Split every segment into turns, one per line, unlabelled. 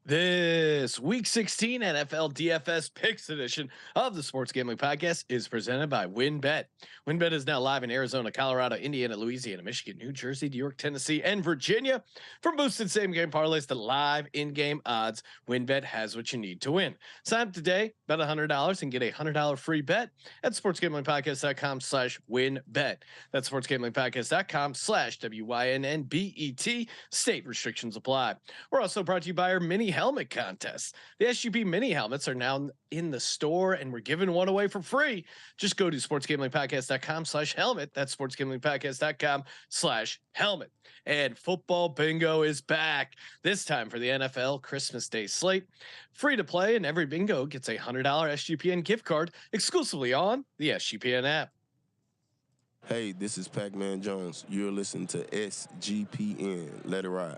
This week 16 NFL DFS picks edition of the Sports Gambling Podcast is presented by WynnBet. WynnBet is now live in Arizona, Colorado, Indiana, Louisiana, Michigan, New Jersey, New York, Tennessee, and Virginia. From boosted same game parlays to live in-game odds, WynnBet has what you need to win. Sign up today, bet $100 and get a $100 free bet at sportsgamblingpodcast.com/WynnBet. That's sportsgamblingpodcast.com/WYNNBET. State restrictions apply. We're also brought to you by our mini helmet contest. The SGP mini helmets are now in the store and we're giving one away for free. Just go to sportsgamblingpodcast.com/helmet. That's sportsgamblingpodcast.com/helmet. And football bingo is back, this time for the NFL Christmas Day slate. Free to play, and every bingo gets a $100 SGPN gift card exclusively on the SGPN app.
Hey, this is Pac-Man Jones. You're listening to SGPN. Let it ride.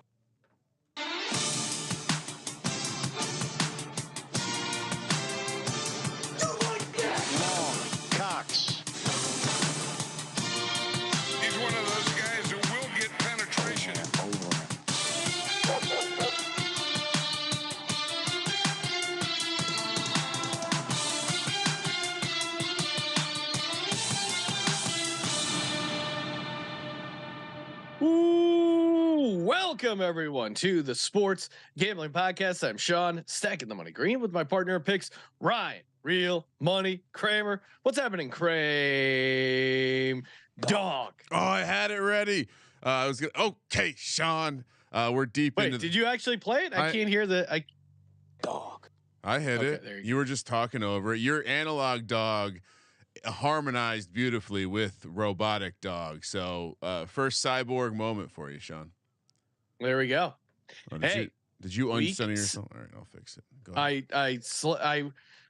Welcome everyone to the Sports Gambling Podcast. I'm Sean, stacking the money green with my partner in picks, Ryan, Real Money Kramer. What's happening, Kramer? Dog.
Oh, I had it ready. I was gonna. Okay, Sean. We're deep into.
Did you actually play it? I can't hear the. Dog.
I hit it. You were just talking over it. Your analog dog harmonized beautifully with robotic dog. So first cyborg moment for you, Sean.
There we go.
Oh, did you uncenter yourself? All right, I'll fix it. Go
ahead. I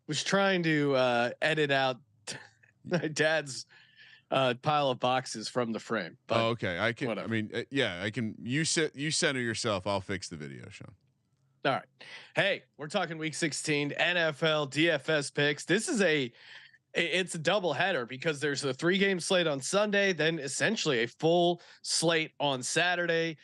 was trying to edit out my dad's pile of boxes from the frame. But
okay. I can.
Whatever.
I mean, yeah, I can. You center yourself. I'll fix the video, Sean.
All right. Hey, we're talking week 16 NFL DFS picks. This is it's a double header because there's a 3-game slate on Sunday, then essentially a full slate on Saturday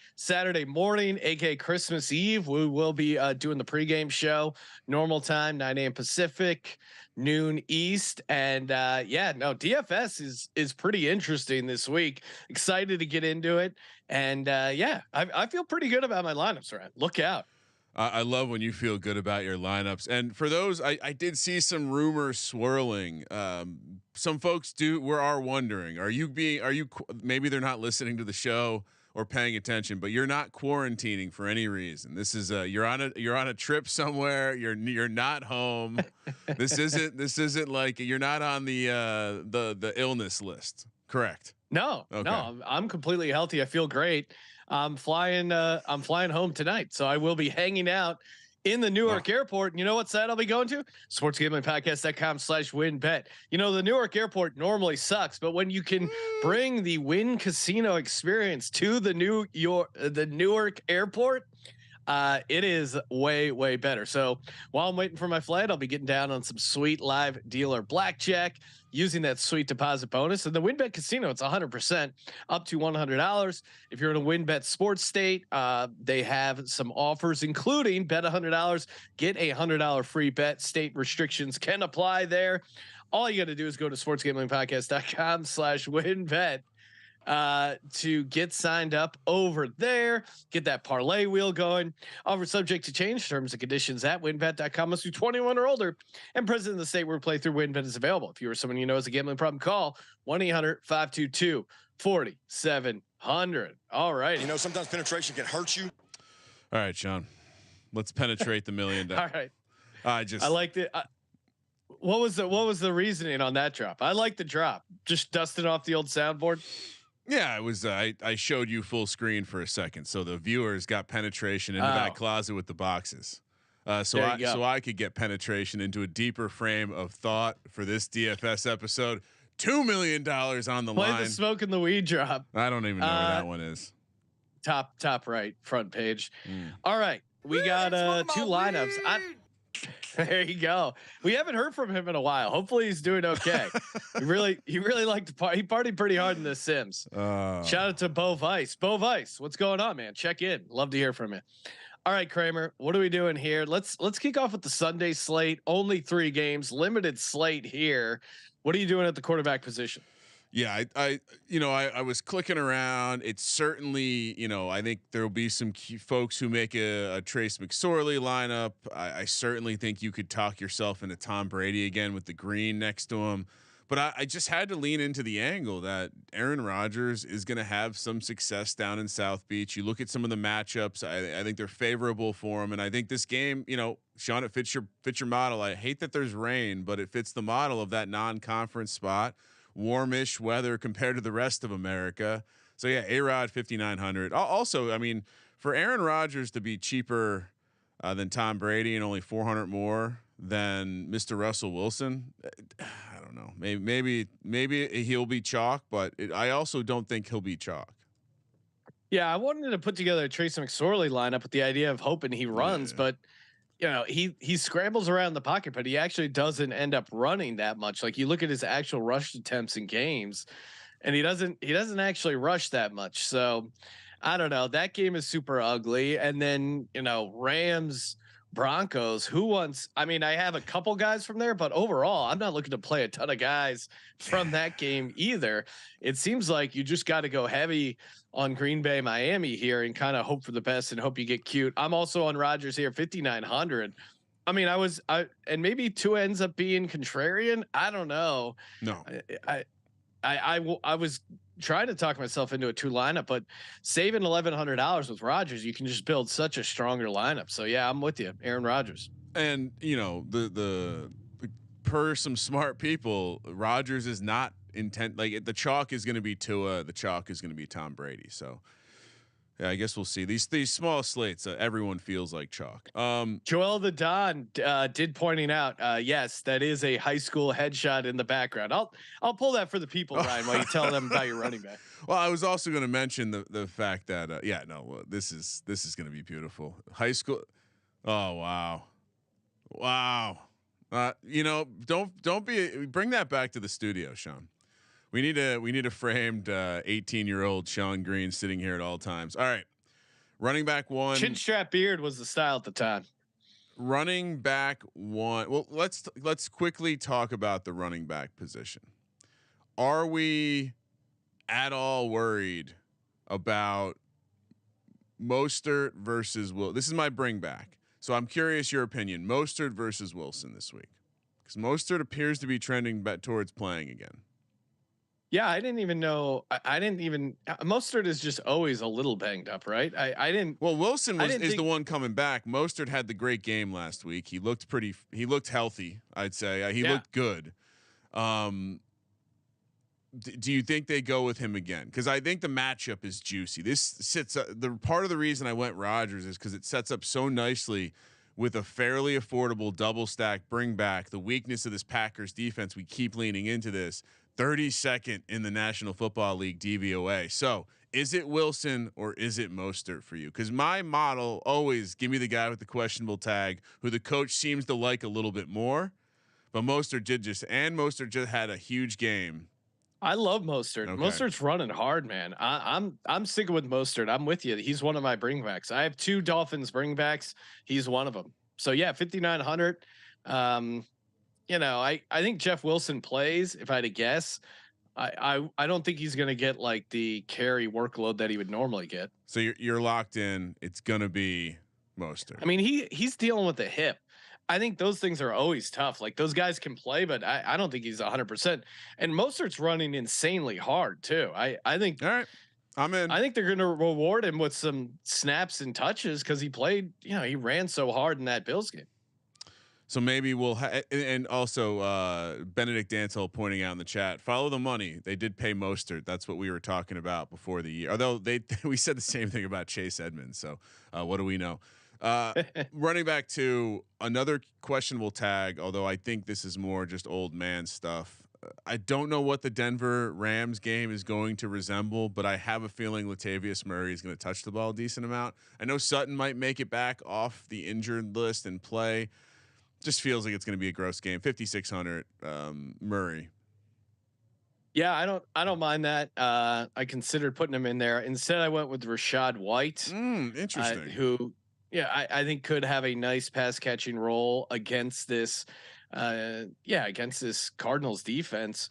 morning, aka Christmas Eve. We will be doing the pregame show, normal time, 9 a.m. Pacific, noon East. And DFS is pretty interesting this week. Excited to get into it. And I feel pretty good about my lineups, right? Look out.
I love when you feel good about your lineups. And for those, I did see some rumors swirling. Some folks are wondering, maybe they're not listening to the show or paying attention, but you're not quarantining for any reason. This is you're on a trip somewhere. You're not home. This isn't like you're not on the illness list. Correct.
No, okay. No, I'm completely healthy. I feel great. I'm flying home tonight, so I will be hanging out in the Newark airport. And you know what site I'll be going to? sportsgamblingpodcast.com/WynnBet. You know, the Newark airport normally sucks, but when you can bring the Wynn Casino experience to the Newark airport, it is way better. So while I'm waiting for my flight, I'll be getting down on some sweet live dealer blackjack using that sweet deposit bonus. And the WynnBet Casino, it's 100% up to $100. If you're in a WynnBet sports state, they have some offers, including bet $100, get a $100 free bet. State restrictions can apply there. All you got to do is go to sportsgamblingpodcast.com/WynnBet. To get signed up over there, get that parlay wheel going. Offer subject to change, terms and conditions at wynnbet.com. Must be 21 or older and present in the state where playthrough WynnBet is available. If you or someone you know has a gambling problem, call 1-800-522-4700. All right.
You know, sometimes penetration can hurt you.
All right, Sean, let's penetrate the $1 million.
All right.
I
liked it. What was the reasoning on that drop? I like the drop. Just dusting off the old soundboard.
Yeah, it was. I showed you full screen for a second, so the viewers got penetration into that closet with the boxes. So I could get penetration into a deeper frame of thought for this DFS episode. $2 million on the line.
Play the smoke and the weed drop.
I don't even know where that one is.
Top right front page. All right, we got 2 lineups. There you go. We haven't heard from him in a while. Hopefully he's doing okay. he really liked to party. He partied pretty hard in the Sims. Shout out to Bo Vice. Bo Vice, what's going on, man? Check in. Love to hear from you. All right, Kramer, what are we doing here? Let's kick off with the Sunday slate. Only 3 games, limited slate here. What are you doing at the quarterback position?
Yeah, I was clicking around. It's certainly, I think there will be some key folks who make a Trace McSorley lineup. I certainly think you could talk yourself into Tom Brady again with the green next to him. But I just had to lean into the angle that Aaron Rodgers is going to have some success down in South Beach. You look at some of the matchups. I think they're favorable for him, and I think this game, Sean, it fits your model. I hate that there's rain, but it fits the model of that non-conference spot. Warmish weather compared to the rest of America. So yeah, A-Rod 5,900. Also, I mean, for Aaron Rodgers to be cheaper than Tom Brady and only 400 more than Mr. Russell Wilson, I don't know. Maybe he'll be chalk, but I also don't think he'll be chalk.
Yeah, I wanted to put together a Trace McSorley lineup with the idea of hoping he runs, but he scrambles around the pocket, but he actually doesn't end up running that much. Like you look at his actual rush attempts in games, and he doesn't actually rush that much. So I don't know. That game is super ugly. And then Rams Broncos. Who wants? I mean, I have a couple guys from there, but overall, I'm not looking to play a ton of guys from that game either. It seems like you just got to go heavy on Green Bay, Miami here, and kind of hope for the best and hope you get cute. I'm also on Rodgers here, 5,900. I mean, and maybe 2 ends up being contrarian. I don't know.
No,
I was trying to talk myself into a 2 lineup, but saving $1,100 with Rodgers, you can just build such a stronger lineup. So yeah, I'm with you, Aaron Rodgers.
And the per some smart people, Rodgers is not intent. Like the chalk is going to be Tua, the chalk is going to be Tom Brady. So yeah, I guess we'll see these small slates. Everyone feels like chalk.
Joel the Don did pointing out, yes, that is a high school headshot in the background. I'll pull that for the people, Ryan, while you tell them about your running back.
Well, I was also going to mention the fact that this is going to be beautiful. High school. Oh wow. Don't bring that back to the studio, Sean. We need a framed 18-year-old Sean Green sitting here at all times. All right, running back 1.
Chin strap beard was the style at the time.
Running back 1. Well, let's quickly talk about the running back position. Are we at all worried about Mostert versus Will? This is my bring back. So I'm curious your opinion. Mostert versus Wilson this week, because Mostert appears to be trending back towards playing again.
Yeah, I didn't even know. Mostert is just always a little banged up, right? I didn't.
Well, Wilson is the one coming back. Mostert had the great game last week. He looked healthy. I'd say he looked good. Do you think they go with him again? Because I think the matchup is juicy. This sits the part of the reason I went Rodgers is because it sets up so nicely with a fairly affordable double stack bring back. The weakness of this Packers defense, we keep leaning into this. 32nd in the National Football League DVOA. So is it Wilson or is it Mostert for you? Because my model always give me the guy with the questionable tag who the coach seems to like a little bit more. But Mostert just had a huge game.
I love Mostert. Okay. Mostert's running hard, man. I'm sticking with Mostert. I'm with you. He's one of my bringbacks. I have 2 Dolphins bringbacks. He's one of them. So yeah, 5,900. I think Jeff Wilson plays. If I had to guess, I don't think he's going to get like the carry workload that he would normally get.
So you're locked in. It's going to be Mostert.
I mean, he's dealing with the hip. I think those things are always tough. Like those guys can play, but I don't think he's 100%. And Mostert's running insanely hard too. I think.
All right, I'm in.
I think they're going to reward him with some snaps and touches because he played. He ran so hard in that Bills game.
So maybe we'll and also Benedict Dantel pointing out in the chat, follow the money. They did pay Mostert. That's what we were talking about before the year. Although we said the same thing about Chase Edmonds. So what do we know? Running back to another questionable tag. Although I think this is more just old man stuff. I don't know what the Denver Rams game is going to resemble, but I have a feeling Latavius Murray is going to touch the ball a decent amount. I know Sutton might make it back off the injured list and play. Just feels like it's going to be a gross game. 5,600 Murray.
Yeah, I don't mind that. I considered putting him in there. Instead, I went with Rashad White.
Interesting.
Who I think could have a nice pass catching role against this, against this Cardinals defense.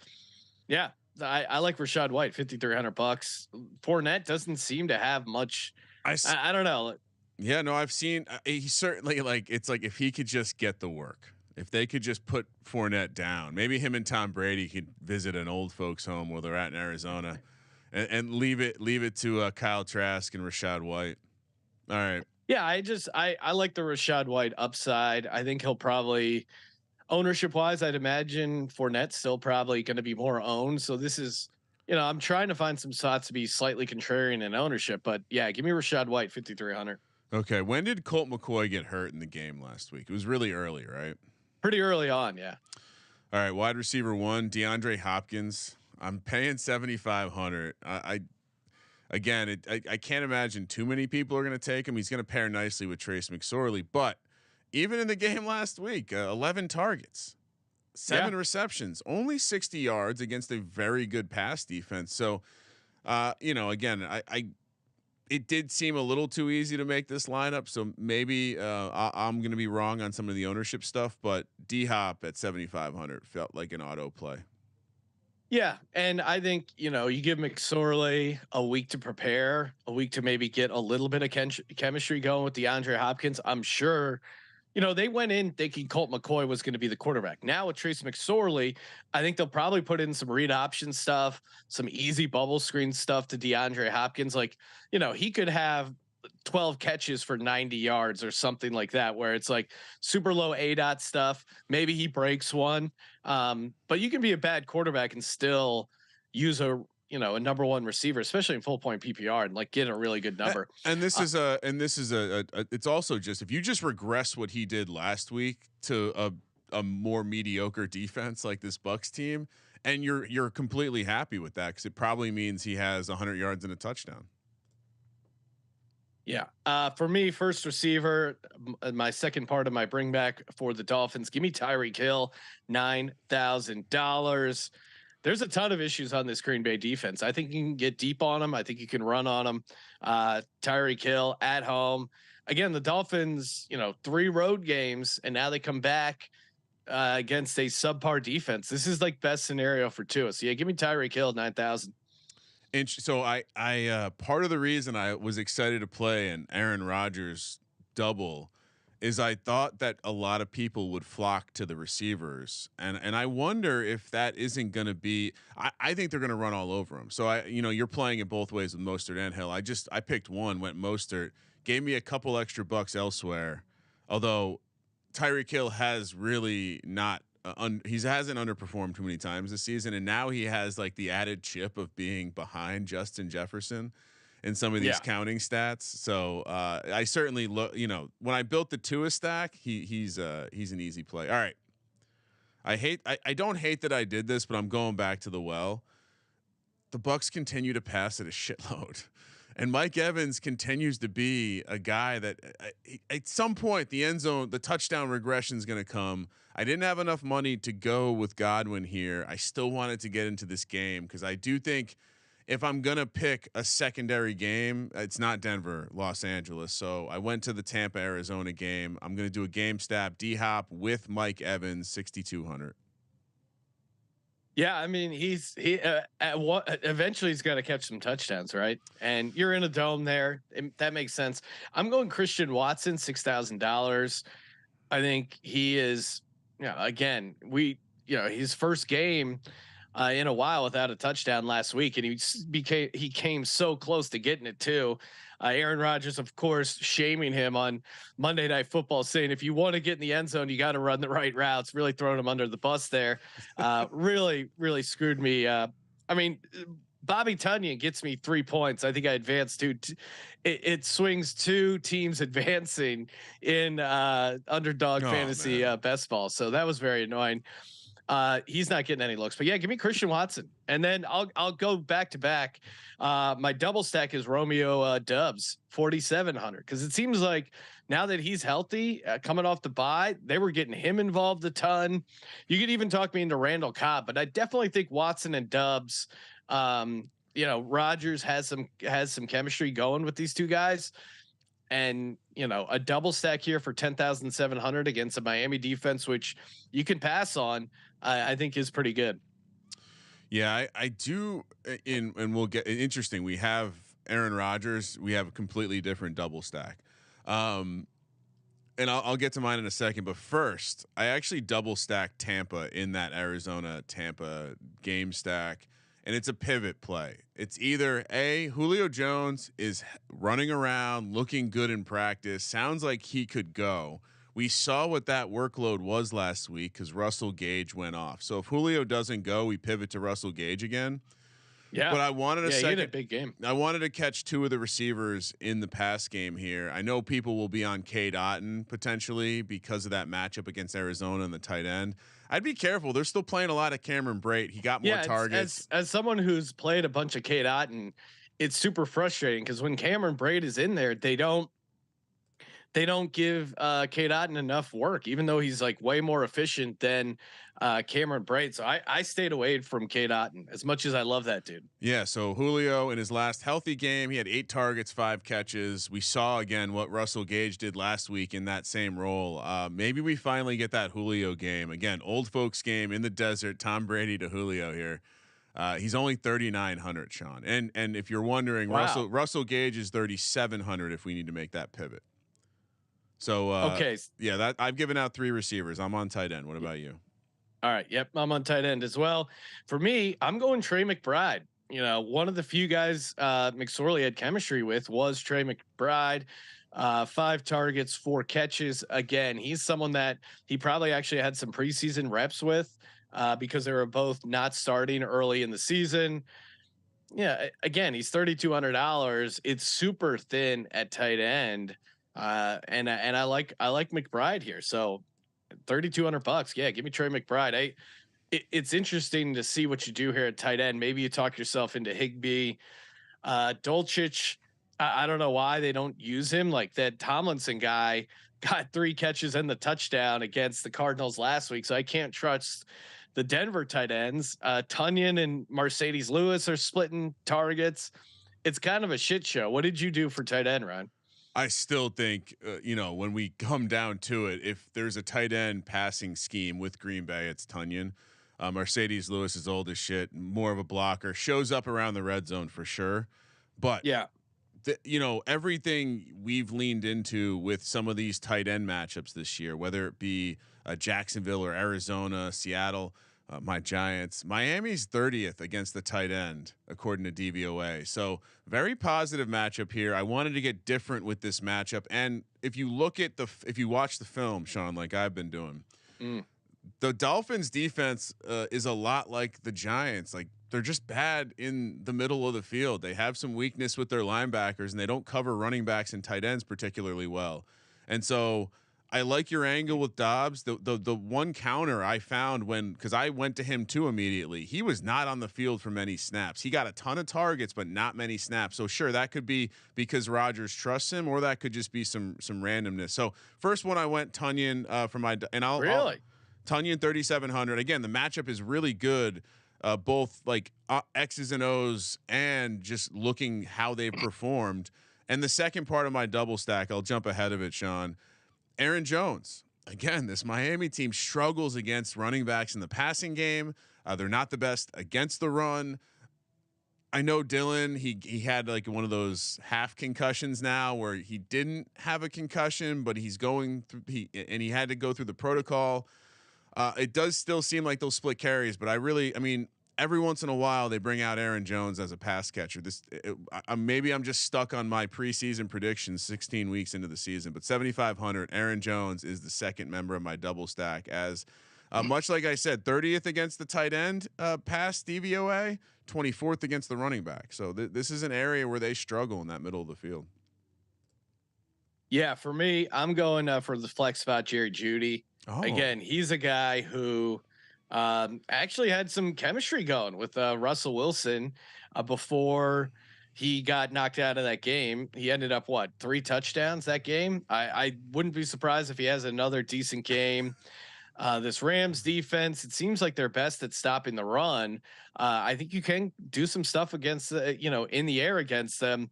Yeah, I like Rashad White, $5,300. Fournette doesn't seem to have much. I don't know.
Yeah, no, I've seen. He certainly like. It's like if he could just get the work. If they could just put Fournette down, maybe him and Tom Brady could visit an old folks home where they're at in Arizona, and leave it to Kyle Trask and Rashad White. All right.
Yeah, I like the Rashad White upside. I think he'll probably, ownership wise, I'd imagine Fournette's still probably going to be more owned. So this is, I'm trying to find some spots to be slightly contrarian in ownership, but yeah, give me Rashad White, 5,300.
Okay. When did Colt McCoy get hurt in the game last week? It was really early, right?
Pretty early on. Yeah.
All right. Wide receiver 1, DeAndre Hopkins. I'm paying 7,500. Again, I can't imagine too many people are going to take him. He's going to pair nicely with Trace McSorley, but even in the game last week, 11 targets, 7 receptions, only 60 yards against a very good pass defense. So, again, it did seem a little too easy to make this lineup. So maybe I'm going to be wrong on some of the ownership stuff, but D Hop at 7,500 felt like an auto play.
Yeah, and I think you give McSorley a week to prepare, a week to maybe get a little bit of chemistry going with DeAndre Hopkins. I'm sure, they went in thinking Colt McCoy was going to be the quarterback. Now with Trace McSorley, I think they'll probably put in some read option stuff, some easy bubble screen stuff to DeAndre Hopkins. Like, he could have 12 catches for 90 yards or something like that, where it's like super low ADOT stuff. Maybe he breaks one. But you can be a bad quarterback and still use a number one receiver, especially in full point PPR, and like get a really good number.
And this is it's also just, if you just regress what he did last week to a more mediocre defense like this Bucs team, and you're completely happy with that, because it probably means he has 100 yards and a touchdown.
Yeah. For me, first receiver, my second part of my bring back for the Dolphins, give me Tyreek Hill, $9,000. There's a ton of issues on this Green Bay defense. I think you can get deep on them. I think you can run on them. Tyreek Hill at home. Again, the Dolphins, 3 road games, and now they come back against a subpar defense. This is like best scenario for Tua. So yeah, give me Tyreek Hill, 9,000.
And so I part of the reason I was excited to play an Aaron Rodgers double is I thought that a lot of people would flock to the receivers, and I wonder if that isn't going to be. I think they're going to run all over him. So you're playing it both ways with Mostert and Hill. I picked one, went Mostert, gave me a couple extra bucks elsewhere. Although Tyreek Hill has really not. He hasn't underperformed too many times this season, and now he has like the added chip of being behind Justin Jefferson in some of these counting stats. So I certainly look. When I built the Tua stack, he's an easy play. All right, I don't hate that I did this, but I'm going back to the well. The Bucs continue to pass at a shitload, and Mike Evans continues to be a guy that at some point the end zone, the touchdown regression is going to come. I didn't have enough money to go with Godwin here. I still wanted to get into this game because I do think if I'm going to pick a secondary game, it's not Denver, Los Angeles. So I went to the Tampa, Arizona game. I'm going to do a game stab D-Hop with Mike Evans, 6,200.
Yeah, I mean eventually he's got to catch some touchdowns, right? And you're in a dome there. That makes sense. I'm going Christian Watson, $6,000. I think he is. Again, his first game in a while without a touchdown last week, and he came so close to getting it too. Aaron Rodgers, of course, shaming him on Monday Night Football, saying if you want to get in the end zone, you got to run the right routes. Really throwing him under the bus there. Really screwed me. Bobby Tunyon gets me 3 points. I think I advanced to. It swings 2 teams advancing in underdog fantasy best ball. So that was very annoying. He's not getting any looks, but yeah, give me Christian Watson, and then I'll go back to back. My double stack is Romeo Dubs, 4,700, because it seems like now that he's healthy, coming off the bye, they were getting him involved a ton. You could even talk me into Randall Cobb, but I definitely think Watson and Dubs. Rodgers has some chemistry going with these two guys. and a double stack here for 10,700 against a Miami defense, which you can pass on, I think is pretty good.
Yeah, I do. And we'll get interesting. We have Aaron Rodgers. We have a completely different double stack. And I'll get to mine in a second. But first, I actually double stacked Tampa in that Arizona Tampa game stack. And it's a pivot play. It's either Julio Jones is running around, looking good in practice. Sounds like he could go. We saw what that workload was last week because Russell Gage went off. So if Julio doesn't go, we pivot to Russell Gage again.
Yeah,
but I wanted a second.
He had a big game.
I wanted to catch two of the receivers in the pass game here. I know people will be on Cade Otton potentially because of that matchup against Arizona and the tight end. I'd be careful. They're still playing a lot of Cameron Brate. He got more targets.
As someone who's played a bunch of Cade Otton, it's super frustrating because when Cameron Brate is in there, they don't give Cade Otton enough work, even though he's like way more efficient than Cameron Brate. So I stayed away from Cade Otton as much as I love that dude.
Yeah. So Julio in his last healthy game, he had 8 targets, 5 catches. We saw again what Russell Gage did last week in that same role. Maybe we finally get that Julio game again, old folks game in the desert, Tom Brady to Julio here. He's only 3,900, Sean. And if you're wondering, wow. Russell Gage is 3,700 if we need to make that pivot. So
okay,
yeah, that I've given out 3 receivers. I'm on tight end. What about you?
All right, yep, I'm on tight end as well. For me, I'm going Trey McBride. One of the few guys McSorley had chemistry with was Trey McBride. 5 targets, 4 catches. Again, he's someone that he probably actually had some preseason reps with because they were both not starting early in the season. Yeah, again, he's $3,200. It's super thin at tight end. And I like McBride here. So $3,200. Yeah. Give me Trey McBride. It's interesting to see what you do here at tight end. Maybe you talk yourself into Higbee, Dulcich. I don't know why they don't use him. Like that Tomlinson guy got 3 catches and the touchdown against the Cardinals last week. So I can't trust the Denver tight ends. Tunyon and Mercedes Lewis are splitting targets. It's kind of a shit show. What did you do for tight end, Ryan?
I still think, when we come down to it, if there's a tight end passing scheme with Green Bay, it's Tunyon. Mercedes Lewis is old as shit, more of a blocker, shows up around the red zone for sure. But
yeah,
everything we've leaned into with some of these tight end matchups this year, whether it be Jacksonville or Arizona, Seattle, my Giants, Miami's 30th against the tight end, according to DVOA. So very positive matchup here. I wanted to get different with this matchup. And if you look at if you watch the film, Sean, like I've been doing, the Dolphins defense is a lot like the Giants. Like they're just bad in the middle of the field. They have some weakness with their linebackers and they don't cover running backs and tight ends particularly well. And so I like your angle with Dobbs. The one counter I found because I went to him too immediately. He was not on the field for many snaps. He got a ton of targets, but not many snaps. So sure, that could be because Rodgers trusts him, or that could just be some randomness. So first one I went Tunyon for my Tunyon 3,700. Again, the matchup is really good. Both like X's and O's and just looking how they've performed. And the second part of my double stack, I'll jump ahead of it, Sean. Aaron Jones. Again, this Miami team struggles against running backs in the passing game. They're not the best against the run. I know Dylan, he had like one of those half concussions now where he didn't have a concussion, but he's going through, he had to go through the protocol. It does still seem like they'll split carries, but every once in a while they bring out Aaron Jones as a pass catcher. Maybe I'm just stuck on my preseason predictions 16 weeks into the season, but 7,500 Aaron Jones is the second member of my double stack as much like I said, 30th against the tight end pass DVOA, 24th against the running back. So this is an area where they struggle in that middle of the field.
Yeah, for me, I'm going for the flex spot, Jerry Jeudy.
Oh.
Again, he's a guy who actually had some chemistry going with Russell Wilson before he got knocked out of that game. He ended up 3 touchdowns that game. I wouldn't be surprised if he has another decent game. This Rams defense, it seems like they're best at stopping the run. I think you can do some stuff against in the air against them.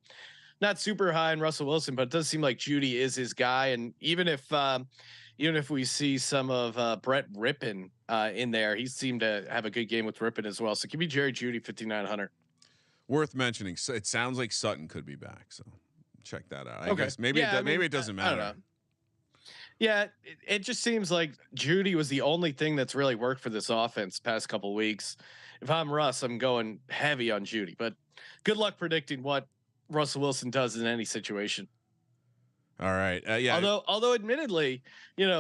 not super high in Russell Wilson, but it does seem like Judy is his guy. And even if we see some of Brett Rippon in there, he seemed to have a good game with Rippon as well. So give me Jerry Judy 5,900.
Worth mentioning. So it sounds like Sutton could be back. So check that out. I
Okay.
guess maybe maybe it doesn't matter.
I don't know. Yeah, it just seems like Judy was the only thing that's really worked for this offense past couple weeks. If I'm Russ, I'm going heavy on Judy, but good luck predicting what Russell Wilson does in any situation.
All right. Yeah.
Although admittedly,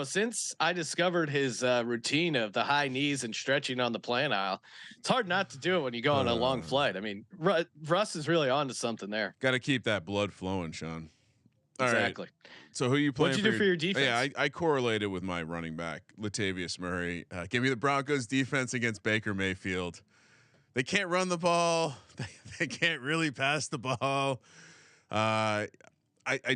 since I discovered his routine of the high knees and stretching on the plane aisle, it's hard not to do it when you go on a long flight. I mean, Russ is really on to something there.
Got to keep that blood flowing, Sean. All
exactly.
Right. So who are you playing?
What'd you do for your defense?
Yeah, I correlated with my running back, Latavius Murray. Give me the Broncos defense against Baker Mayfield. They can't run the ball. They can't really pass the ball. I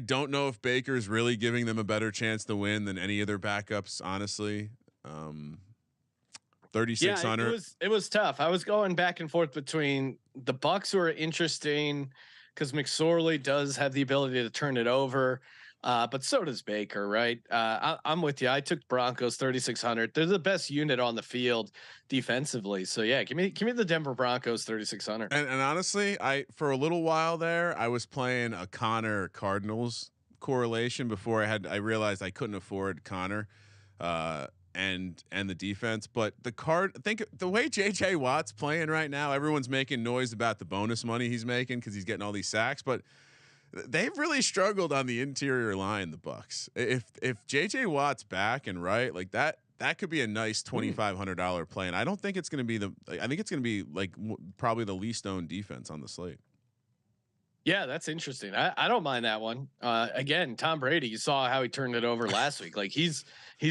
don't know if Baker's really giving them a better chance to win than any of their backups, honestly. 3,600.
Yeah, it was tough. I was going back and forth between the Bucks, who are interesting because McSorley does have the ability to turn it over. But so does Baker, right? I'm with you. I took Broncos 3,600. They're the best unit on the field defensively. So yeah, give me the Denver Broncos 3,600.
And honestly, for a little while there, I was playing a Connor Cardinals correlation before I realized I couldn't afford Connor and the defense. But think the way JJ Watt's playing right now, everyone's making noise about the bonus money he's making because he's getting all these sacks, but they've really struggled on the interior line, the Bucks. If JJ Watt's back and right, like that could be a nice $2,500 play. And I don't think it's going to be I think it's going to be like probably the least owned defense on the slate.
Yeah, that's interesting. I don't mind that one. Again, Tom Brady, you saw how he turned it over last week. Like he's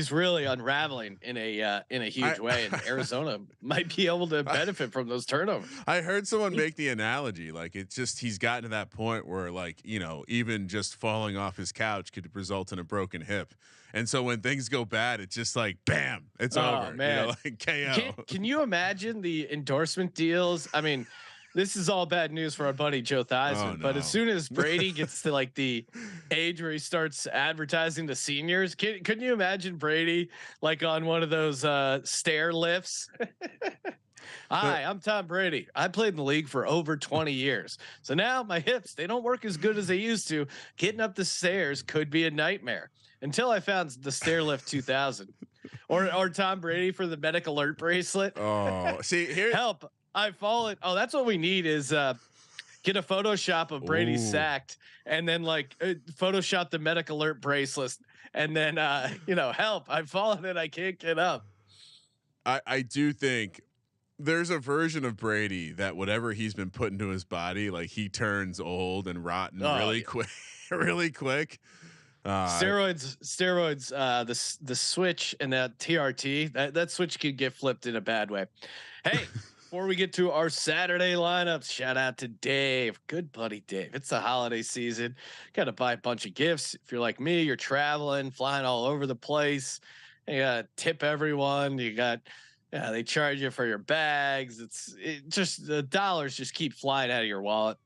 really unraveling in a huge way, and Arizona might be able to benefit from those turnovers.
I heard someone make the analogy, like it's just he's gotten to that point where like even just falling off his couch could result in a broken hip, and so when things go bad, it's just like bam, it's over.
Man.
Like KO.
Can you imagine the endorsement deals? I mean, this is all bad news for our buddy Joe Theismann, but as soon as Brady gets to like the age where he starts advertising to seniors, couldn't you imagine Brady like on one of those stair lifts? Hi, I'm Tom Brady. I played in the league for over 20 years. So now my hips, they don't work as good as they used to. Getting up the stairs could be a nightmare until I found the Stairlift 2000 or Tom Brady for the medic alert bracelet.
Oh, see here.
Help. I've fallen. Oh, that's what we need is get a Photoshop of Brady sacked and then like Photoshop the medic alert bracelet and then help. I've fallen and I can't get up.
I do think there's a version of Brady that whatever he's been put into his body, like he turns old and rotten quick, really quick.
Steroids. The switch and that TRT that switch could get flipped in a bad way. Hey. Before we get to our Saturday lineups, shout out to Dave, good buddy Dave. It's the holiday season. Got to buy a bunch of gifts. If you're like me, you're traveling, flying all over the place. You got to tip everyone. You got, they charge you for your bags. It just the dollars just keep flying out of your wallet.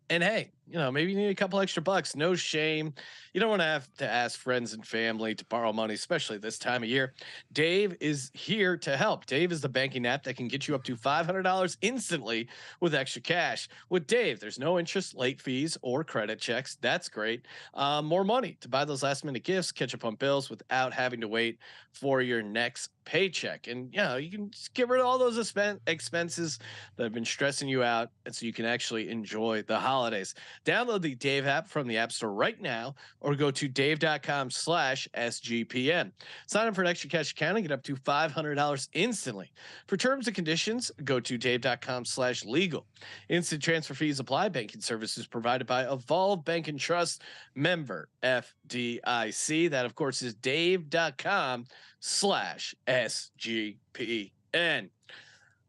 And hey, maybe you need a couple extra bucks. No shame. You don't want to have to ask friends and family to borrow money, especially this time of year. Dave is here to help. Dave is the banking app that can get you up to $500 instantly with extra cash. With Dave, there's no interest, late fees, or credit checks. That's great. More money to buy those last minute gifts, catch up on bills without having to wait for your next paycheck. And you can just get rid of all those expenses that have been stressing you out, and so you can actually enjoy the holidays. Download the Dave app from the App Store right now or go to dave.com/SGPN. Sign up for an extra cash account and get up to $500 instantly. For terms and conditions, go to dave.com/legal. Instant transfer fees apply. Banking services provided by Evolve Bank and Trust, member FDIC. That, of course, is dave.com/SGPN.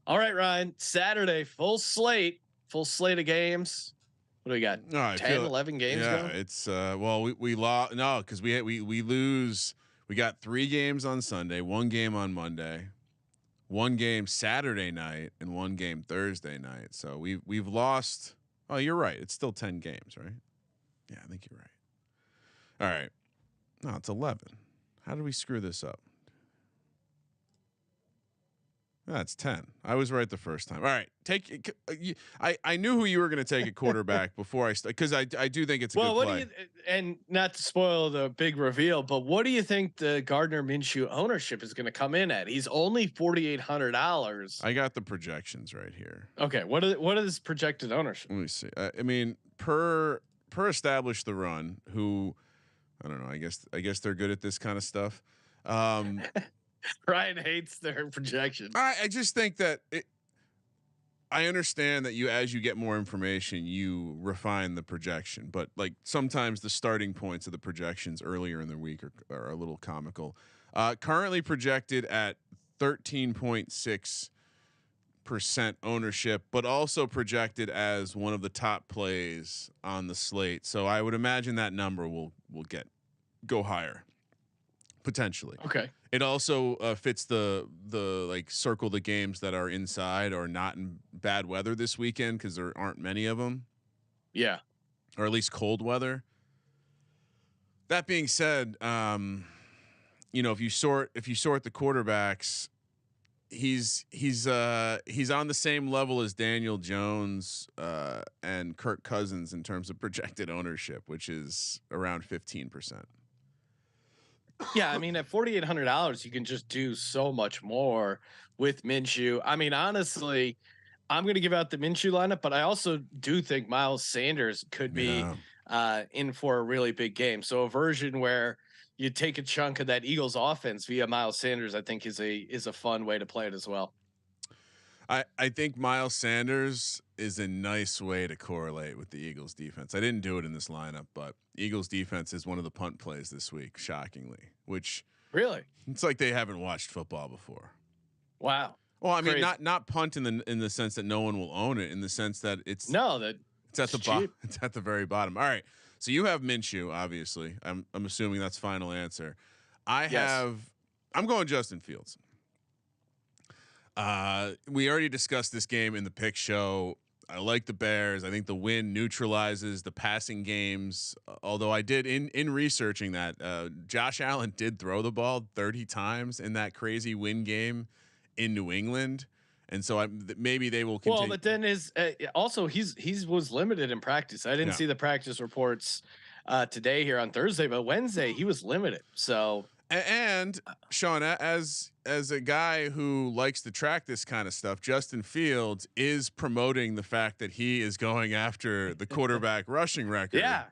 All right, Ryan, Saturday, full slate of games. What do we got? 10, 11 games?
Yeah,
going?
it's we lost. No, because we lose. We got 3 games on Sunday, 1 game on Monday, 1 game Saturday night, and 1 game Thursday night. So we've lost. Oh, you're right. It's still 10 games, right? Yeah, I think you're right. All right. No, it's 11. How did we screw this up? That's 10. I was right the first time. All right, I knew who you were going to take at quarterback before because I do think it's a good play.
And not to spoil the big reveal, but what do you think the Gardner Minshew ownership is going to come in at? He's only $4,800.
I got the projections right here.
Okay, what is projected ownership?
Let me see. I mean, per Establish the Run, who I don't know. I guess they're good at this kind of stuff.
Ryan hates their projections.
I just think that I understand that as you get more information, you refine the projection, but like sometimes the starting points of the projections earlier in the week are a little comical. Currently projected at 13.6% ownership, but also projected as one of the top plays on the slate. So I would imagine that number will go higher potentially.
Okay.
It also fits the like circle the games that are inside or not in bad weather this weekend because there aren't many of them.
Yeah,
or at least cold weather. That being said, if you sort the quarterbacks, he's on the same level as Daniel Jones and Kirk Cousins in terms of projected ownership, which is around 15%.
Yeah, I mean, at $4,800, you can just do so much more with Minshew. I mean, honestly, I'm going to give out the Minshew lineup, but I also do think Miles Sanders could be in for a really big game. So a version where you take a chunk of that Eagles offense via Miles Sanders, I think is a fun way to play it as well.
I think Miles Sanders is a nice way to correlate with the Eagles defense. I didn't do it in this lineup, but Eagles defense is one of the punt plays this week, shockingly, which
really
it's like they haven't watched football before.
Wow.
Well, I mean, not punt in the sense that no one will own it, in the sense that it's at the bottom. It's at the very bottom. All right. So you have Minshew, obviously. I'm assuming that's final answer. I'm going Justin Fields. We already discussed this game in the pick show. I like the Bears. I think the win neutralizes the passing games. Although I did in researching that Josh Allen did throw the ball 30 times in that crazy win game in New England. And so maybe they will continue.
Well, but then also he was limited in practice. I didn't see the practice reports today here on Thursday, but Wednesday he was limited. So
and Sean, as a guy who likes to track this kind of stuff, Justin Fields is promoting the fact that he is going after the quarterback rushing record.
Yeah.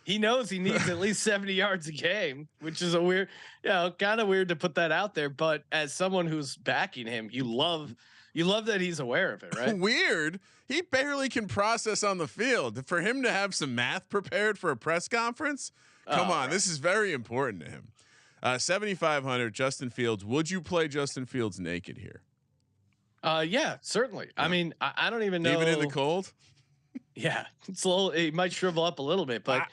He knows he needs at least 70 yards a game, which is a weird, kind of weird to put that out there. But as someone who's backing him, you love that he's aware of it, right?
Weird. He barely can process on the field. For him to have some math prepared for a press conference, come on, right. This is very important to him. 7,500, Justin Fields. Would you play Justin Fields naked here?
Yeah, certainly. Yeah. I mean, I don't even know.
Even in the cold?
Yeah, it's a little. It might shrivel up a little bit, but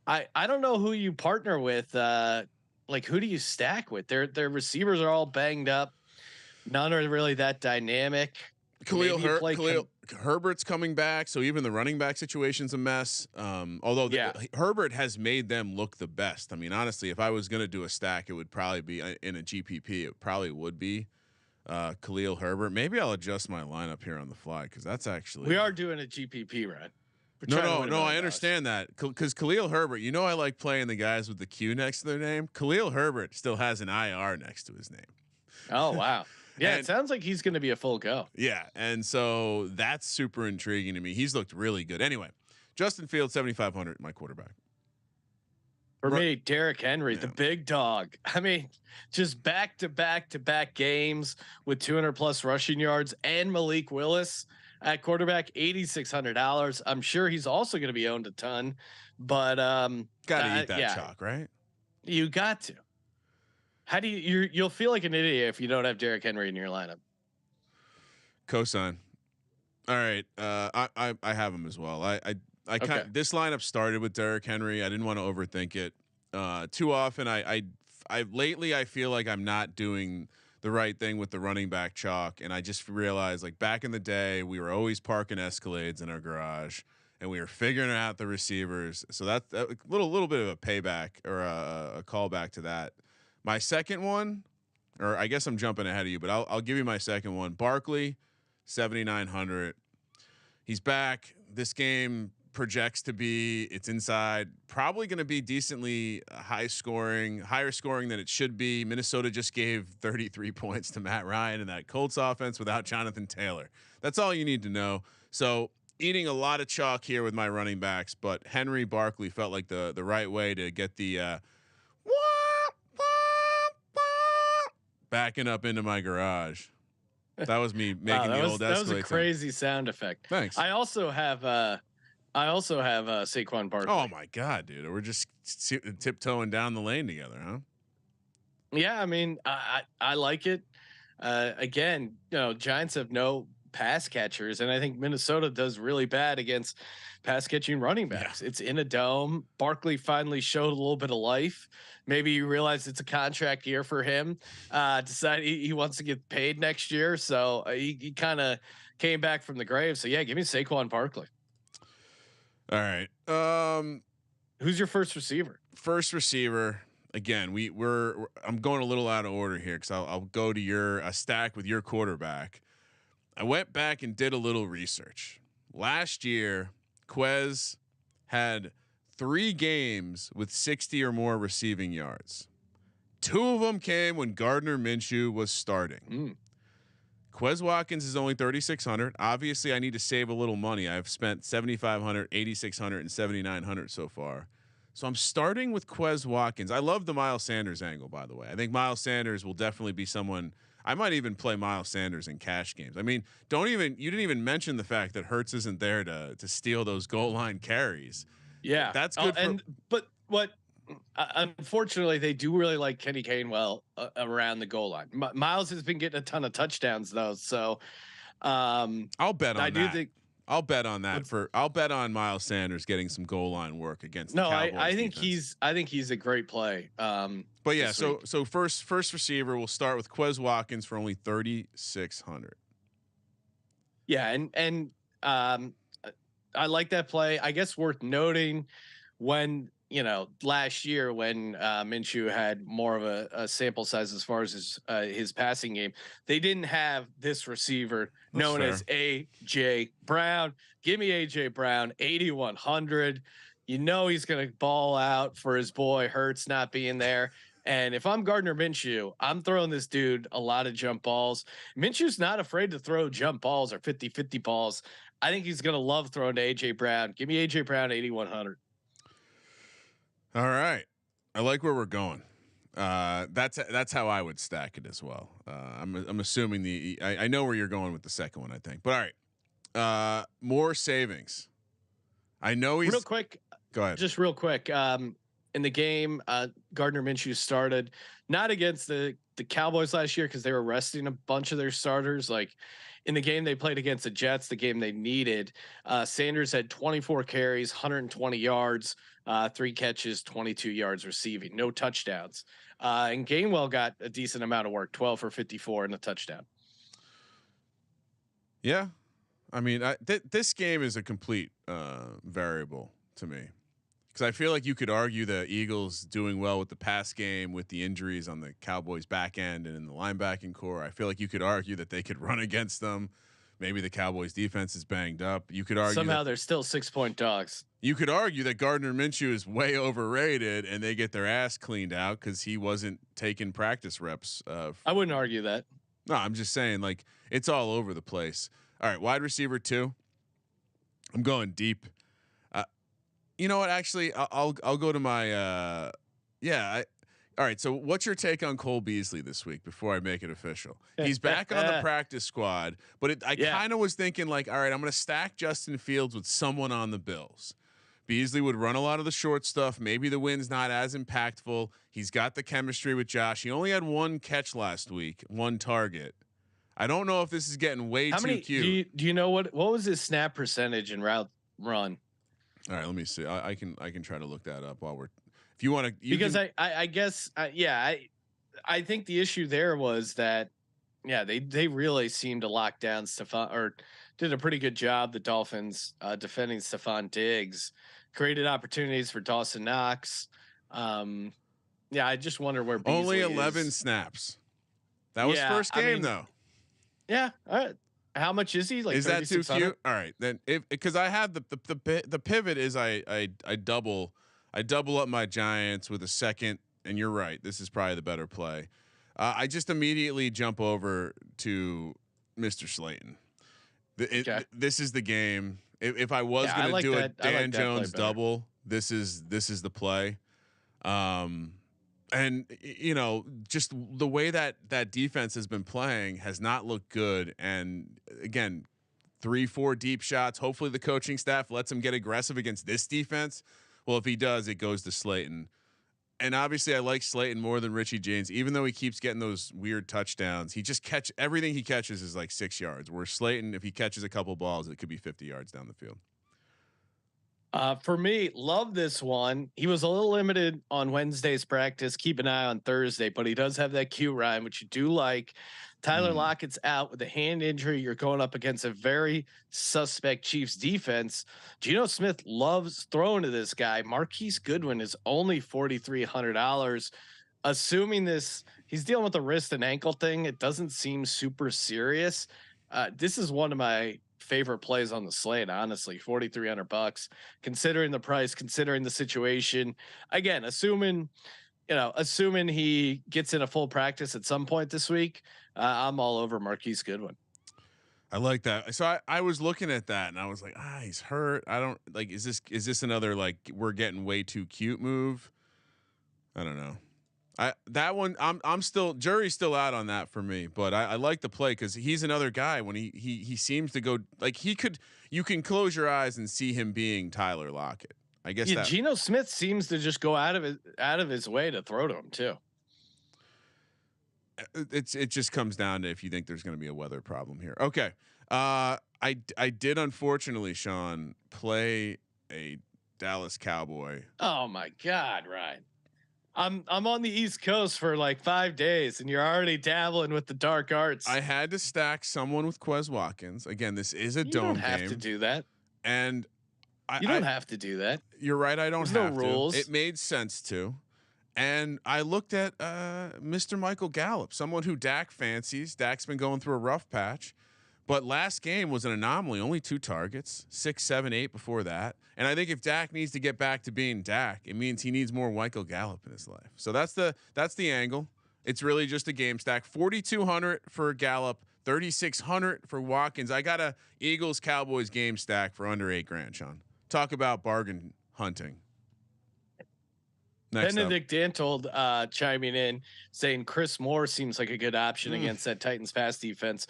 I don't know who you partner with. Like, who do you stack with? Their receivers are all banged up. None are really that dynamic.
Khalil Herbert's coming back, so even the running back situation's a mess. Although Herbert has made them look the best. I mean, honestly, if I was going to do a stack, it would probably be in a GPP. It probably would be Khalil Herbert. Maybe I'll adjust my lineup here on the fly because that's actually
we are doing a GPP, right?
No, I understand that because Khalil Herbert. I like playing the guys with the Q next to their name. Khalil Herbert still has an IR next to his name.
Oh wow. Yeah, it sounds like he's going to be a full go.
Yeah, and so that's super intriguing to me. He's looked really good. Anyway, Justin Fields, 7,500, my quarterback.
For me, Derrick Henry, the big dog. I mean, just back-to-back games with 200+ rushing yards, and Malik Willis at quarterback, $8,600. I'm sure he's also going to be owned a ton, but
gotta eat that chalk, right?
You got to. How do you'll feel like an idiot if you don't have Derrick Henry in your lineup.
Cosign. All right. I have him as well. This lineup started with Derrick Henry. I didn't want to overthink it too often. I lately I feel like I'm not doing the right thing with the running back chalk. And I just realized, like, back in the day, we were always parking Escalades in our garage and we were figuring out the receivers. So that little bit of a payback or a callback to that. My second one, or I guess I'm jumping ahead of you, but I'll give you my second one. Barkley, 7,900. He's back. This game projects to be, it's inside, probably going to be decently higher scoring than it should be. Minnesota just gave 33 points to Matt Ryan in that Colts offense without Jonathan Taylor. That's all you need to know. So eating a lot of chalk here with my running backs, but Henry, Barkley felt like the right way to get the backing up into my garage. That was me making the old Escalade.
That was a crazy sound effect.
Thanks.
I also have Saquon Barkley.
Oh my God, dude. We're just tiptoeing down the lane together, huh?
Yeah. I mean, I like it. Again, Giants have no pass catchers, and I think Minnesota does really bad against pass catching running backs. Yeah. It's in a dome. Barkley finally showed a little bit of life. Maybe you realize it's a contract year for him. Decided he wants to get paid next year, so he kind of came back from the grave. So yeah, give me Saquon Barkley.
All right.
Who's your first receiver?
First receiver. Again, I'm going a little out of order here because I'll go to a stack with your quarterback. I went back and did a little research. Last year, Quez had 3 games with 60 or more receiving yards. 2 of them came when Gardner Minshew was starting. Quez Watkins is only 3,600. Obviously, I need to save a little money. I've spent 7,500, 8,600, and 7,900 so far. So I'm starting with Quez Watkins. I love the Miles Sanders angle, by the way. I think Miles Sanders will definitely be someone. I might even play Miles Sanders in cash games. I mean, you didn't even mention the fact that Hurts isn't there to steal those goal line carries.
Yeah,
that's good.
Unfortunately, they do really like Kenny Gainwell around the goal line. Miles has been getting a ton of touchdowns though, so
I'll bet on that. I'll bet on that. I'll bet on Miles Sanders getting some goal line work against. No, the Cowboys
I think he's a great play.
But yeah, so first receiver, we'll start with Quez Watkins for only 3,600.
Yeah, and I like that play. I guess worth noting when last year when Minshew had more of a sample size as far as his passing game, they didn't have this receiver known as AJ Brown. Give me AJ Brown, 8,100. He's going to ball out for his boy Hurts not being there. And if I'm Gardner Minshew, I'm throwing this dude a lot of jump balls. Minshew's not afraid to throw jump balls or 50-50 balls. I think he's going to love throwing to AJ Brown. Give me AJ Brown, 8,100.
All right. I like where we're going. That's how I would stack it as well. I'm assuming I know where you're going with the second one, I think. But all right. More savings. I know he's
real quick.
Go ahead.
Just real quick. In the game, Gardner Minshew started not against the Cowboys last year because they were resting a bunch of their starters. Like in the game they played against the Jets, the game they needed, Sanders had 24 carries, 120 yards, 3 catches, 22 yards receiving, no touchdowns. And Gainwell got a decent amount of work, 12 for 54 and a touchdown.
Yeah. I mean, this game is a complete variable to me. Because I feel like you could argue the Eagles doing well with the pass game, with the injuries on the Cowboys back end and in the linebacking core. I feel like you could argue that they could run against them. Maybe the Cowboys defense is banged up. You could argue
somehow they're still 6-point dogs.
You could argue that Gardner Minshew is way overrated and they get their ass cleaned out because he wasn't taking practice reps.
I wouldn't argue that.
No, I'm just saying, like, it's all over the place. All right, wide receiver 2. I'm going deep. You know what? Actually, I'll go to my all right. So, what's your take on Cole Beasley this week? Before I make it official, he's back on the practice squad, but I kind of was thinking like, all right, I'm going to stack Justin Fields with someone on the Bills. Beasley would run a lot of the short stuff. Maybe the win's not as impactful. He's got the chemistry with Josh. He only had 1 catch last week, 1 target. I don't know if this is getting way too cute.
Do you know what was his snap percentage in route run?
All right, let me see. I can try to look that up while we're. If you want to,
because I guess I think the issue there was that they really seemed to lock down did a pretty good job. The Dolphins defending Stephon Diggs, created opportunities for Dawson Knox. Yeah, I just wonder where Beasley
only 11
is.
snaps. That was first game though.
Yeah. How much is he? Like,
is that too cute? All right, then because I had the pivot is I double up my Giants with a second, and you're right. This is probably the better play. I just immediately jump over to Mr. Slayton. This is the game. If I was going to do a Dan Jones double, this is the play. And you know, just the way that defense has been playing has not looked good. And again, 3-4 deep shots. Hopefully the coaching staff lets him get aggressive against this defense. Well, if he does, it goes to Slayton. And obviously I like Slayton more than Richie James, even though he keeps getting those weird touchdowns. He just everything he catches is like 6 yards, where Slayton, if he catches a couple balls, it could be 50 yards down the field.
For me, love this one. He was a little limited on Wednesday's practice. Keep an eye on Thursday, but he does have that Q Ryan, which you do like. Tyler Lockett's out with a hand injury. You're going up against a very suspect Chiefs defense. Geno Smith loves throwing to this guy. Marquise Goodwin is only $4,300. Assuming he's dealing with a wrist and ankle thing. It doesn't seem super serious. This is one of my favorite plays on the slate, honestly. $4,300, considering the price, considering the situation. Again, assuming he gets in a full practice at some point this week, I'm all over Marquise Goodwin.
I like that. So I was looking at that and I was like, he's hurt. I don't like, is this another, like, we're getting way too cute move? I don't know. That one, I'm still, jury's still out on that for me, but I like the play because he's another guy when he seems to go, like, you can close your eyes and see him being Tyler Lockett. I guess
Geno Smith seems to just go out of his way to throw to him too.
It just comes down to if you think there's going to be a weather problem here. Okay. I did, unfortunately, Sean, play a Dallas Cowboy.
Oh my God, Ryan. I'm on the East Coast for like 5 days and you're already dabbling with the dark arts.
I had to stack someone with Quez Watkins. Again, this is a dome game.
You don't have to do that.
And
you don't have to do that.
You're right. I don't have
no rules.
It made sense to. And I looked at Mr. Michael Gallup, someone who Dak fancies. Dak's been going through a rough patch, but last game was an anomaly. Only 2 targets, 6, 7, 8 before that. And I think if Dak needs to get back to being Dak, it means he needs more Michael Gallup in his life. So that's the angle. It's really just a game stack. 4,200 for Gallup, 3,600 for Watkins. I got a Eagles Cowboys game stack for under $8,000, Sean. Talk about bargain hunting. Next
Benedict Dantold chiming in saying Chris Moore seems like a good option against that Titans pass defense.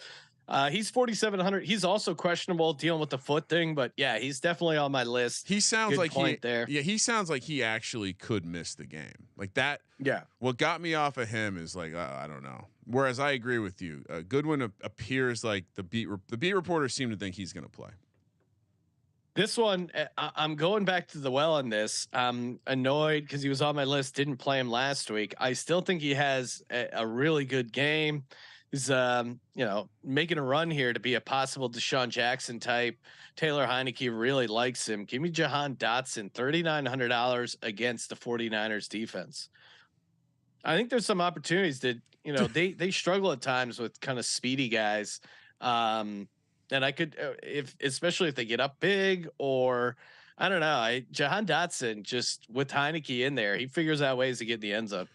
He's 4,700. He's also questionable dealing with the foot thing, but yeah, he's definitely on my list.
He sounds
good
like
there.
Yeah, he sounds like he actually could miss the game like that.
Yeah.
What got me off of him is like I don't know. Whereas I agree with you. Goodwin appears like the beat reporters seem to think he's going to play.
This one, I'm going back to the well on this. I'm annoyed because he was on my list. Didn't play him last week. I still think he has a really good game. He's making a run here to be a possible Deshaun Jackson type. Taylor Heineke really likes him. Give me Jahan Dotson, $3,900 against the 49ers defense. I think there's some opportunities that they struggle at times with kind of speedy guys. And I could, especially if they get up big, or I don't know. Jahan Dotson, just with Heineke in there, he figures out ways to get in the end zone,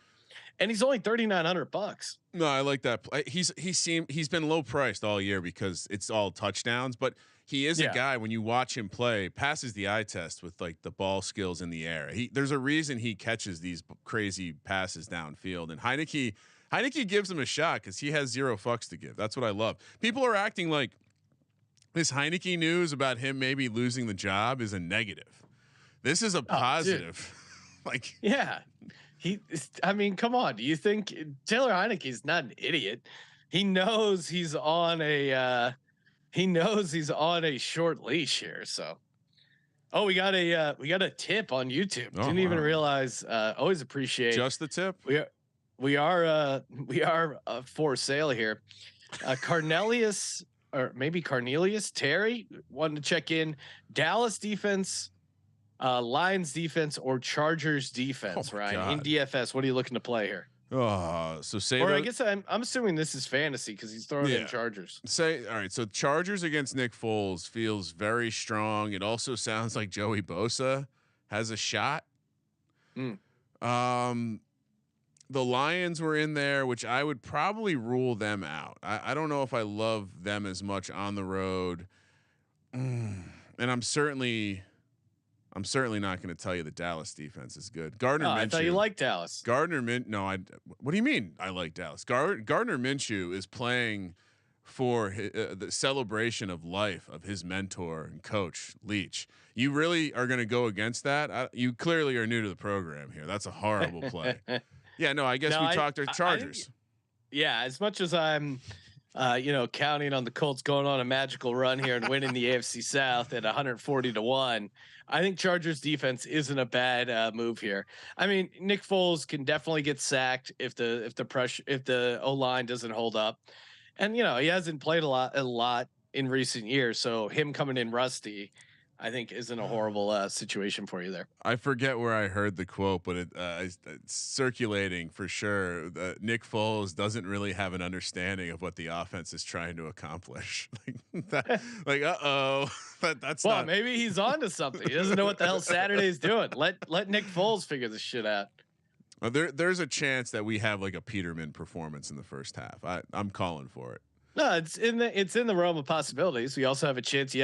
and he's only $3,900.
No, I like that. He's been low priced all year because it's all touchdowns, but he is a guy when you watch him play, passes the eye test with like the ball skills in the air. There's a reason he catches these crazy passes downfield, and Heineke gives him a shot because he has 0 fucks to give. That's what I love. People are acting like this Heineke news about him maybe losing the job is a negative. This is a positive.
I mean, come on. Do you think Taylor Heineke's not an idiot? He knows he's on a short leash here. So, we got a tip on YouTube. Didn't even realize. Always appreciate
just the tip.
We are for sale here. or maybe Cornelius Terry wanted to check in. Dallas defense, Lions defense, or Chargers defense, Ryan, in DFS. What are you looking to play here?
So say,
or I guess I'm assuming this is fantasy because he's throwing in Chargers.
Say, all right. So Chargers against Nick Foles feels very strong. It also sounds like Joey Bosa has a shot. The Lions were in there, which I would probably rule them out. I don't know if I love them as much on the road. And I'm certainly not going to tell you the Dallas defense is good. Gardner Minshew.
I thought you liked Dallas.
What do you mean I like Dallas? Gardner Minshew is playing for the celebration of life of his mentor and coach Leach. You really are going to go against that? You clearly are new to the program here. That's a horrible play. Yeah, no, I guess we talked to Chargers.
As much as I'm, counting on the Colts going on a magical run here and winning the AFC South at 140-1, I think Chargers defense isn't a bad move here. I mean, Nick Foles can definitely get sacked if the O-line doesn't hold up, and he hasn't played a lot in recent years, so him coming in rusty, I think isn't a horrible situation for you there.
I forget where I heard the quote, but it's circulating for sure. Nick Foles doesn't really have an understanding of what the offense is trying to accomplish. That's
maybe he's on to something. He doesn't know what the hell Saturday's doing. Let Nick Foles figure this shit out.
There's a chance that we have like a Peterman performance in the first half. I'm calling for it.
No, it's in the realm of possibilities. We also have a chance.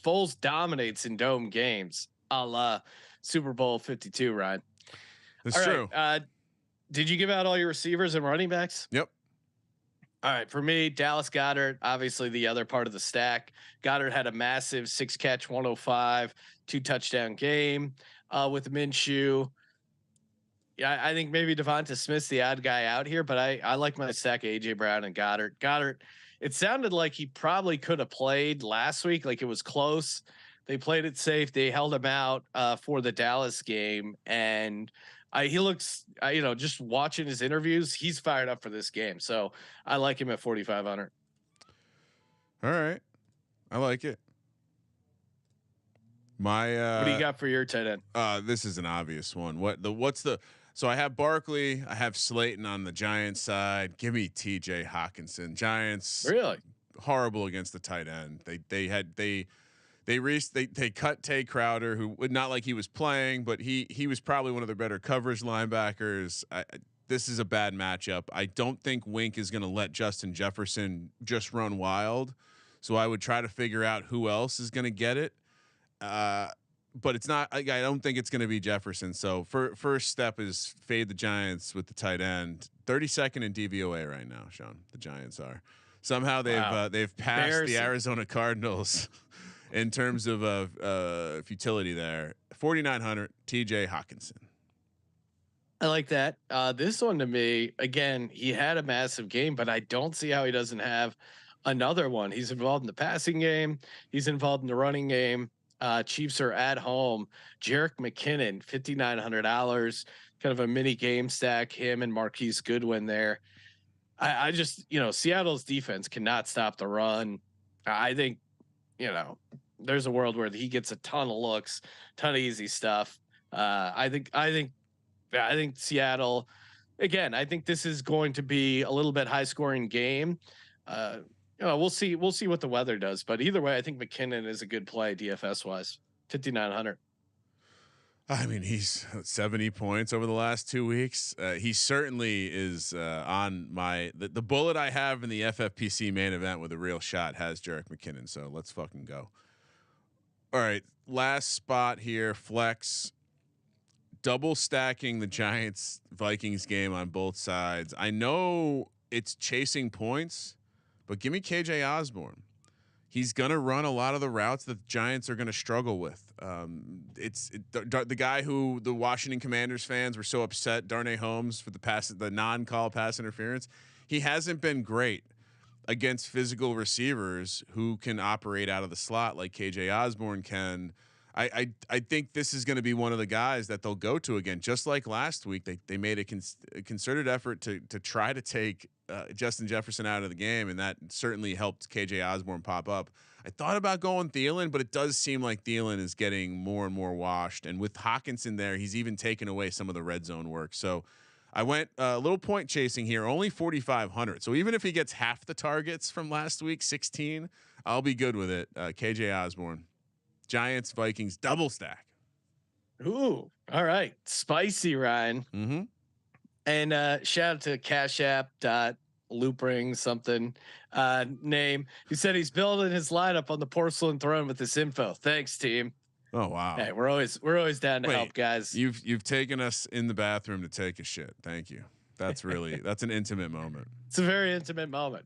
Foles dominates in dome games, a la Super Bowl 52, Ryan.
That's true.
Right, did you give out all your receivers and running backs?
Yep.
All right. For me, Dallas Goedert, obviously the other part of the stack. Goddard had a massive 6-catch, 105, 2-touchdown game with Minshew. Yeah, I think maybe Devonta Smith's the odd guy out here, but I like my stack of AJ Brown and Goddard. It sounded like he probably could have played last week. Like it was close. They played it safe. They held him out for the Dallas game. And he looks, just watching his interviews, he's fired up for this game. So I like him at 4,500.
All right. I like it. What
do you got for your tight end?
This is an obvious one. So I have Barkley, I have Slayton on the Giants side. Give me TJ Hawkinson. Giants
really
horrible against the tight end. They cut Tay Crowder, who not like he was playing, but he was probably one of their better coverage linebackers. This is a bad matchup. I don't think Wink is going to let Justin Jefferson just run wild. So I would try to figure out who else is going to get it. But it's not. I don't think it's going to be Jefferson. So first step is fade the Giants with the tight end. 32nd in DVOA right now, Sean. The Giants are somehow they've passed the Arizona Cardinals in terms of futility there. 4,900 TJ Hawkinson.
I like that. This one to me, again, he had a massive game, but I don't see how he doesn't have another one. He's involved in the passing game. He's involved in the running game. Chiefs are at home. Jerick McKinnon, $5,900, kind of a mini game stack. Him and Marquise Goodwin there. I just, Seattle's defense cannot stop the run. I think, there's a world where he gets a ton of looks, ton of easy stuff. I think Seattle, again, I think this is going to be a little bit high scoring game. We'll see what the weather does, but either way, I think McKinnon is a good play DFS wise. 5,900.
I mean, he's 70 points over the last 2 weeks. He certainly is on the bullet I have in the FFPC main event with a real shot has Jerick McKinnon. So let's fucking go. All right, last spot here, flex. Double stacking the Giants Vikings game on both sides. I know it's chasing points, but give me KJ Osborne. He's going to run a lot of the routes that the Giants are going to struggle with. The guy who the Washington Commanders fans were so upset, Darnay Holmes, for the non-call pass interference. He hasn't been great against physical receivers who can operate out of the slot like KJ Osborne can. I think this is going to be one of the guys that they'll go to again, just like last week. They made a concerted effort to try to take Justin Jefferson out of the game, and that certainly helped KJ Osborne pop up. I thought about going Thielen, but it does seem like Thielen is getting more and more washed, and with Hawkinson there, he's even taken away some of the red zone work. So I went a little point chasing here, only 4,500. So even if he gets half the targets from last week, 16, I'll be good with it. KJ Osborne. Giants, Vikings, double stack.
Ooh, all right, spicy, Ryan.
Mm-hmm.
And shout out to Cash App Loopring something name. He said he's building his lineup on the porcelain throne with this info. Thanks, team.
Oh wow.
Hey, we're always down to help, guys.
You've taken us in the bathroom to take a shit. Thank you. That's really that's an intimate moment.
It's a very intimate moment.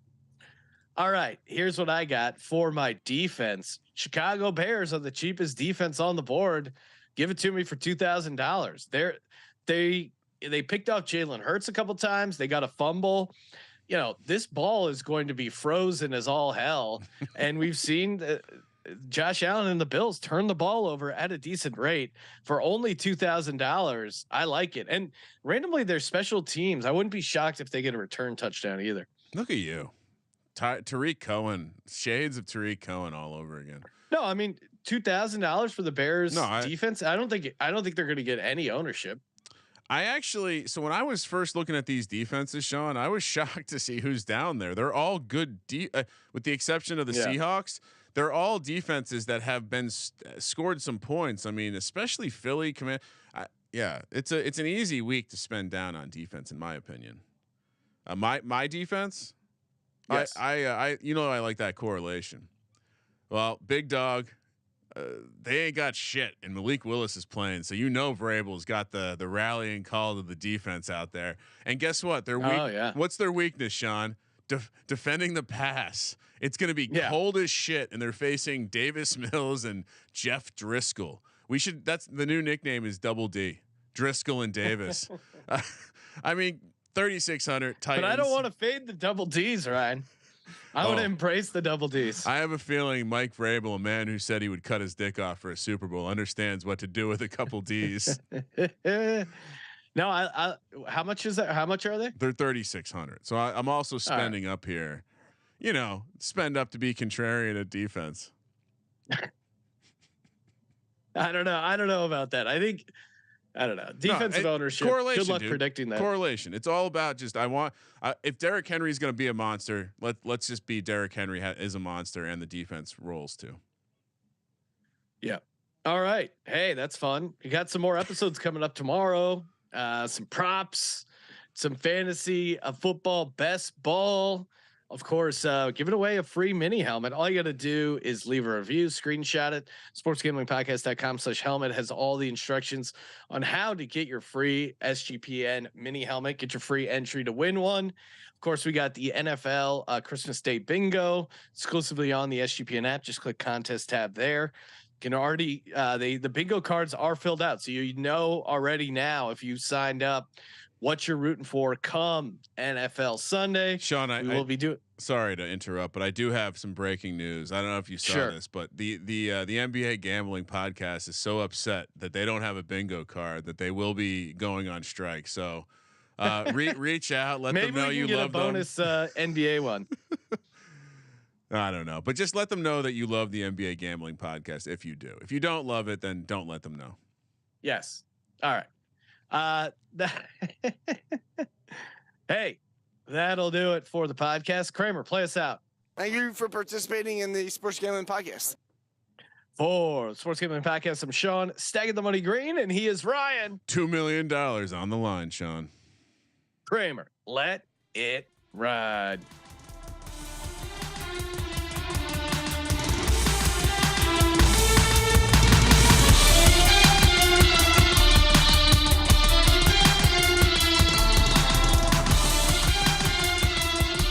All right, here's what I got for my defense. Chicago Bears are the cheapest defense on the board. Give it to me for $2,000. They picked off Jalen Hurts a couple times. They got a fumble. You know, this ball is going to be frozen as all hell. And we've seen Josh Allen and the Bills turn the ball over at a decent rate for only $2,000. I like it. And randomly, their special teams, I wouldn't be shocked if they get a return touchdown either.
Look at you. Tariq Cohen, shades of Tariq Cohen all over again.
No, I mean $2,000 for the Bears defense. I don't think they're going to get any ownership.
So when I was first looking at these defenses, Sean, I was shocked to see who's down there. They're all good, with the exception of the Seahawks. They're all defenses that have been scored some points. I mean, especially Philly. It's an easy week to spend down on defense, in my opinion. My defense. Yes. I like that correlation. Well, big dog, they ain't got shit, and Malik Willis is playing, so Vrabel's got the rallying call to the defense out there. And guess what? What's their weakness, Sean? Defending the pass. It's going to be cold as shit, and they're facing Davis Mills and Jeff Driscoll. That's the new nickname is Double D, Driscoll and Davis. I mean. 3,600 Titans.
But I don't want to fade the double D's, Ryan. I want to embrace the double D's.
I have a feeling Mike Vrabel, a man who said he would cut his dick off for a Super Bowl, understands what to do with a couple D's.
No, how much is that? How much are they?
They're 3,600. So I'm also spending up here. Spend up to be contrarian at defense.
I don't know about that. I don't know. Defensive ownership.
Correlation.
Good luck predicting that.
Correlation. It's all about just if Derrick Henry is going to be a monster, let's just be Derrick Henry is a monster and the defense rolls too.
Yeah. All right. Hey, that's fun. We got some more episodes coming up tomorrow. Some props, some fantasy, a football best ball. Of course, giving away a free mini helmet. All you got to do is leave a review, screenshot it. sportsgamblingpodcast.com/helmet has all the instructions on how to get your free SGPN mini helmet. Get your free entry to win one. Of course, we got the NFL Christmas Day bingo exclusively on the SGPN app. Just click contest tab there. Can already the bingo cards are filled out, so you know already now if you signed up what you're rooting for come NFL Sunday.
Sean,
we will be doing.
Sorry to interrupt, but I do have some breaking news. I don't know if you saw this, but the NBA gambling podcast is so upset that they don't have a bingo card that they will be going on strike. So reach out, let them know you love them. Maybe we can get a bonus
NBA one.
I don't know, but just let them know that you love the NBA gambling podcast. If you do, if you don't love it, then don't let them know.
Yes. All right. Hey, that'll do it for the podcast. Kramer, play us out.
Thank you for participating in the Sports Gambling Podcast.
For the Sports Gambling Podcast, I'm Sean, stacking the money green, and he is Ryan.
$2 million on the line, Sean.
Kramer, let it ride.